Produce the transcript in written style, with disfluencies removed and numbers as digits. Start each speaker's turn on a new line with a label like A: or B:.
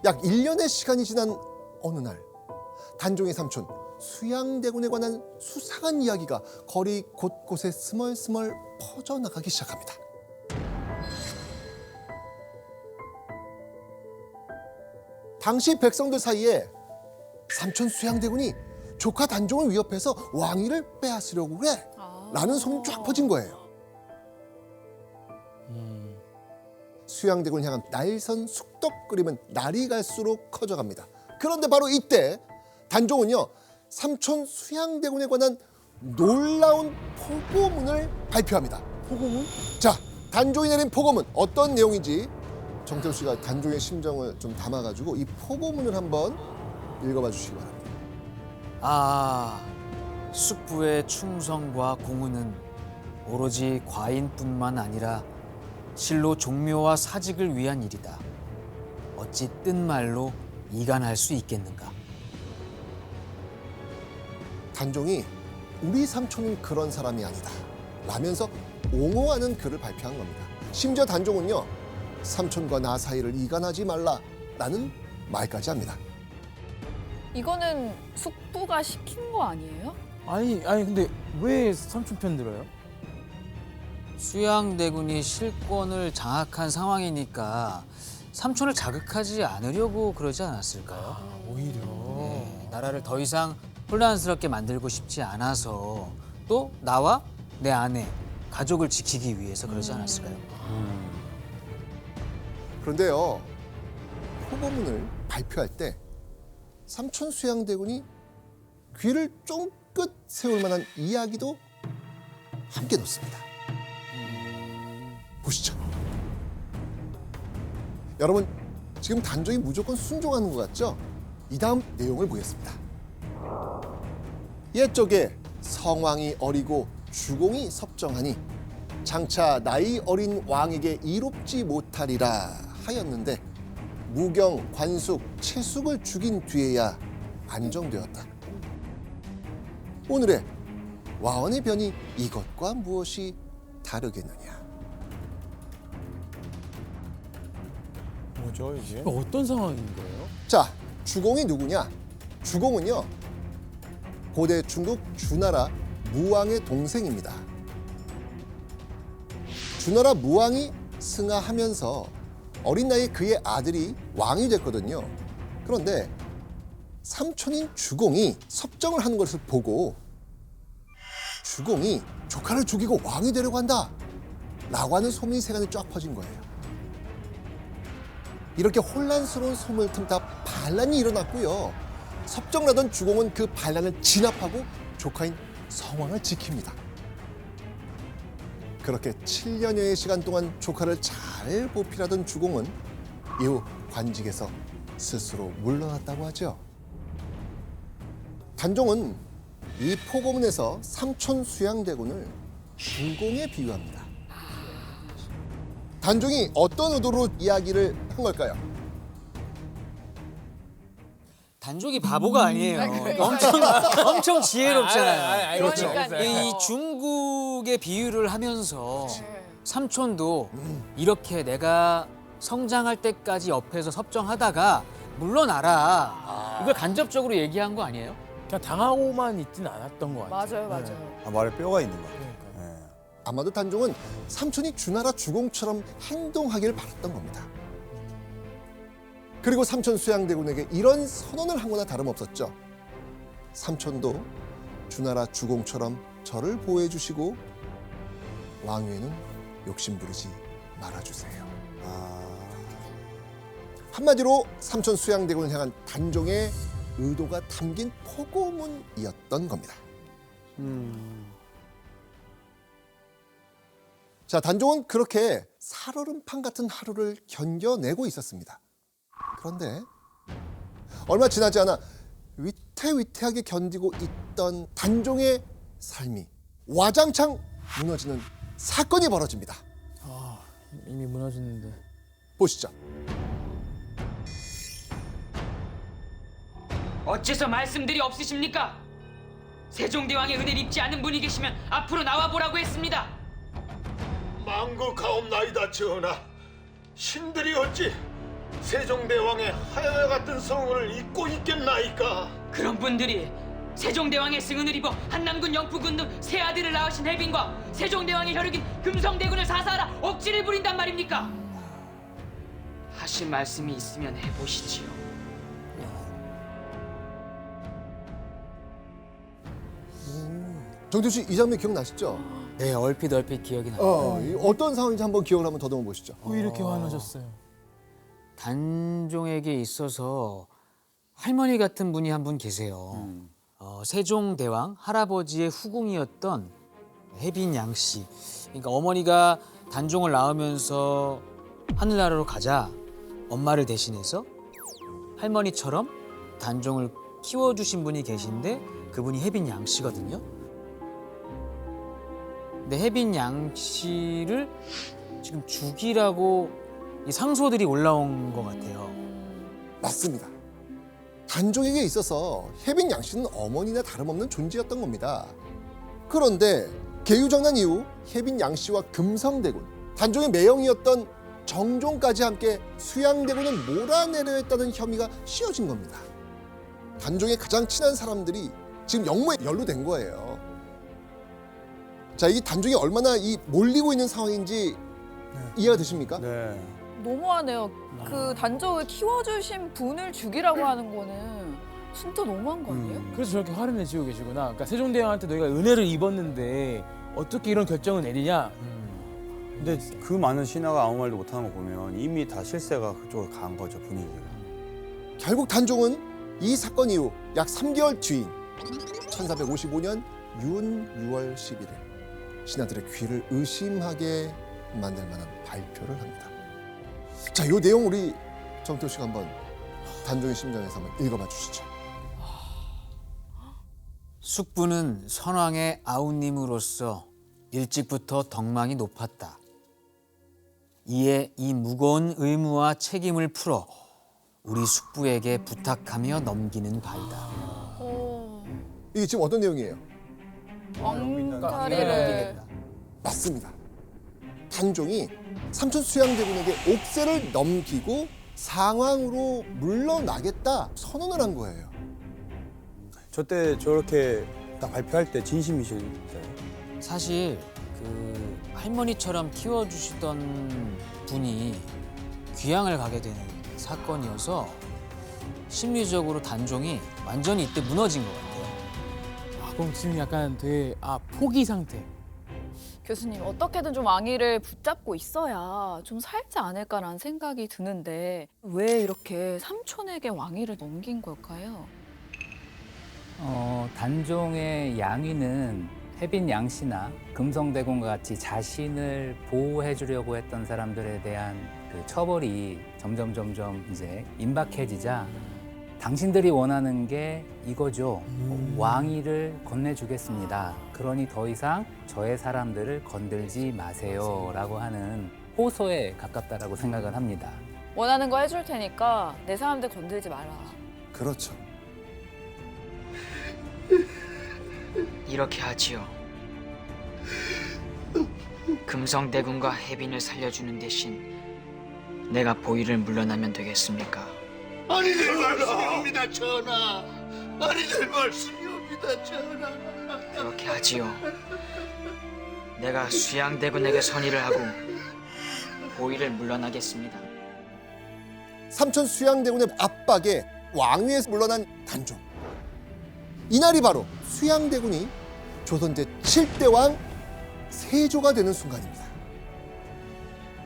A: 약 1년의 시간이 지난 어느 날 단종의 삼촌 수양대군에 관한 수상한 이야기가 거리 곳곳에 스멀스멀 퍼져나가기 시작합니다. 당시 백성들 사이에 삼촌 수양대군이 조카 단종을 위협해서 왕위를 빼앗으려고 그래 라는 소문이 쫙 퍼진 거예요. 수양대군을 향한 날선 숙덕그림은 날이 갈수록 커져갑니다. 그런데 바로 이때 단종은요 삼촌 수양대군에 관한 놀라운 포고문을 발표합니다.
B: 포고문?
A: 자, 단종이 내린 포고문 어떤 내용인지 정태우 씨가 단종의 심정을 좀 담아가지고 이 포고문을 한번 읽어봐 주시기 바랍니다.
C: 아, 숙부의 충성과 공훈은 오로지 과인뿐만 아니라 실로 종묘와 사직을 위한 일이다. 어찌 뜬 말로 이간할 수 있겠는가?
A: 단종이 우리 삼촌은 그런 사람이 아니다 라면서 옹호하는 글을 발표한 겁니다. 심지어 단종은요 삼촌과 나 사이를 이간하지 말라라는 말까지 합니다.
D: 이거는 숙부가 시킨 거 아니에요?
B: 아니 근데 왜 삼촌 편 들어요?
C: 수양대군이 실권을 장악한 상황이니까 삼촌을 자극하지 않으려고 그러지 않았을까요?
B: 오히려.
C: 네, 나라를 더 이상 혼란스럽게 만들고 싶지 않아서 또 나와 내 아내, 가족을 지키기 위해서 그러지 않았을까요?
A: 그런데요 포고문을 발표할 때 삼촌 수양대군이 귀를 쫑긋 세울 만한 이야기도 함께 넣습니다. 보시죠. 여러분 지금 단종이 무조건 순종하는 것 같죠? 이 다음 내용을 보겠습니다. 옛적에 성왕이 어리고 주공이 섭정하니 장차 나이 어린 왕에게 이롭지 못하리라 하였는데 무경, 관숙, 채숙을 죽인 뒤에야 안정되었다. 오늘의 와언의 변이 이것과 무엇이 다르겠느냐.
B: 뭐죠 이게? 어떤 상황인 거예요?
A: 자, 주공이 누구냐? 주공은요 고대 중국 주나라 무왕의 동생입니다. 주나라 무왕이 승하하면서 어린 나이에 그의 아들이 왕이 됐거든요. 그런데 삼촌인 주공이 섭정을 하는 것을 보고 주공이 조카를 죽이고 왕이 되려고 한다 라고 하는 소문이 세간에 쫙 퍼진 거예요. 이렇게 혼란스러운 소문을 틈타 반란이 일어났고요. 섭정을 하던 주공은 그 반란을 진압하고 조카인 성왕을 지킵니다. 그렇게 7년여의 시간 동안 조카를 잘 보필하던 주공은 이후 관직에서 스스로 물러났다고 하죠. 단종은 이 포고문에서 삼촌 수양대군을 주공에 비유합니다. 단종이 어떤 의도로 이야기를 한 걸까요?
C: 단종이 바보가 아니에요. 엄청 지혜롭잖아요.
A: 그렇죠.
C: 이 중국의 비유를 하면서 삼촌도 이렇게 내가 성장할 때까지 옆에서 섭정하다가 물러나라. 이걸 간접적으로 얘기한 거 아니에요?
B: 그냥 당하고만 있진 않았던 것 같아요.
D: 맞아요.
E: 아, 말에 뼈가 있는 것 같아요.
A: 아마도 단종은 삼촌이 주나라 주공처럼 행동하길 바랐던 겁니다. 그리고 삼촌 수양대군에게 이런 선언을 한 거나 다름없었죠. 삼촌도 주나라 주공처럼 저를 보호해 주시고 왕위에는 욕심 부리지 말아주세요. 한마디로 삼촌 수양대군을 향한 단종의 의도가 담긴 포고문이었던 겁니다. 자, 단종은 그렇게 살얼음판 같은 하루를 견뎌내고 있었습니다. 그런데 얼마 지나지 않아 위태위태하게 견디고 있던 단종의 삶이 와장창 무너지는 사건이 벌어집니다.
B: 이미 무너졌는데.
A: 보시죠.
F: 어째서 말씀들이 없으십니까? 세종대왕의 은혜를 입지 않은 분이 계시면 앞으로 나와보라고 했습니다.
G: 망국하옵나이다 전하. 신들이 어찌
E: 세종대왕의 하야와 같은 성을 잊고 있겠나이까?
F: 그런 분들이 세종대왕의 승은을 입어 한남군 영푸군 등 세 아들을 낳으신 해빈과 세종대왕의 혈육인 금성대군을 사사하라 억지를 부린단 말입니까? 하실 말씀이 있으면 해보시지요.
A: 정태우 씨 이 장면 기억나시죠?
C: 네, 얼핏 기억이 나요.
A: 어떤 상황인지 한번 기억을 한번 더듬어 보시죠.
B: 왜 이렇게 화나셨어요?
C: 단종에게 있어서 할머니 같은 분이 한 분 계세요. 세종대왕 할아버지의 후궁이었던 해빈 양 씨. 그러니까 어머니가 단종을 낳으면서 하늘나라로 가자 엄마를 대신해서 할머니처럼 단종을 키워주신 분이 계신데 그분이 해빈 양 씨거든요. 근데 해빈 양 씨를 지금 죽이라고 이 상소들이 올라온 것 같아요.
A: 맞습니다. 단종에게 있어서 해빈 양 씨는 어머니나 다름없는 존재였던 겁니다. 그런데 계유정난 이후 해빈 양 씨와 금성대군, 단종의 매형이었던 정종까지 함께 수양대군을 몰아내려 했다는 혐의가 씌워진 겁니다. 단종의 가장 친한 사람들이 지금 역모에 연루된 거예요. 자, 이 단종이 얼마나 이 몰리고 있는 상황인지 이해가 되십니까?
G: 네.
D: 너무하네요. 그 단종을 키워주신 분을 죽이라고 하는 거는 진짜 너무한 거 아니에요?
B: 그래서 저렇게 화를 내시고 계시구나. 그러니까 세종대왕한테 너희가 은혜를 입었는데 어떻게 이런 결정을 내리냐?
G: 근데 그 많은 신하가 아무 말도 못하는 거 보면 이미 다 실세가 그쪽으로 간 거죠, 분위기가.
A: 결국 단종은 이 사건 이후 약 3개월 뒤인 1455년 윤 6월 11일 신하들의 귀를 의심하게 만들 만한 발표를 합니다. 자, 이 내용 우리 정태우 씨가 한번 단종의 심정에서 한번 읽어봐 주시죠.
C: 숙부는 선왕의 아우님으로서 일찍부터 덕망이 높았다. 이에 이 무거운 의무와 책임을 풀어 우리 숙부에게 부탁하며 넘기는 바이다.
A: 이게 지금 어떤 내용이에요?
D: 왕다리를
A: 맞습니다. 단종이 삼촌 수양대군에게 옥새를 넘기고 상황으로 물러나겠다 선언을 한 거예요.
G: 저때 저렇게 딱 발표할 때 진심이실까요?
C: 사실 그 할머니처럼 키워주시던 분이 귀향을 가게 되는 사건이어서 심리적으로 단종이 완전히 이때 무너진 것 같아요.
B: 그럼 지금 약간 되게 포기 상태.
D: 교수님 어떻게든 좀 왕위를 붙잡고 있어야 좀 살지 않을까라는 생각이 드는데 왜 이렇게 삼촌에게 왕위를 넘긴 걸까요?
H: 단종의 양위는 해빈 양 씨나 금성대군과 같이 자신을 보호해 주려고 했던 사람들에 대한 그 처벌이 점점 이제 임박해지자 당신들이 원하는 게 이거죠. 왕위를 건네주겠습니다. 그러니 더 이상 저의 사람들을 건들지 마세요라고 하는 호소에 가깝다라고 생각을 합니다.
D: 원하는 거 해줄 테니까 내 사람들 건들지 마라.
A: 그렇죠.
F: 이렇게 하지요. 금성대군과 해빈을 살려주는 대신 내가 보위를 물러나면 되겠습니까?
E: 아니될 말씀이옵니다, 전하. 아니될 말씀이옵니다, 전하.
F: 그렇게 하지요. 내가 수양대군에게 선의를 하고 보위를 물러나겠습니다.
A: 삼촌 수양대군의 압박에 왕위에서 물러난 단종. 이날이 바로 수양대군이 조선 제7대 왕 세조가 되는 순간입니다.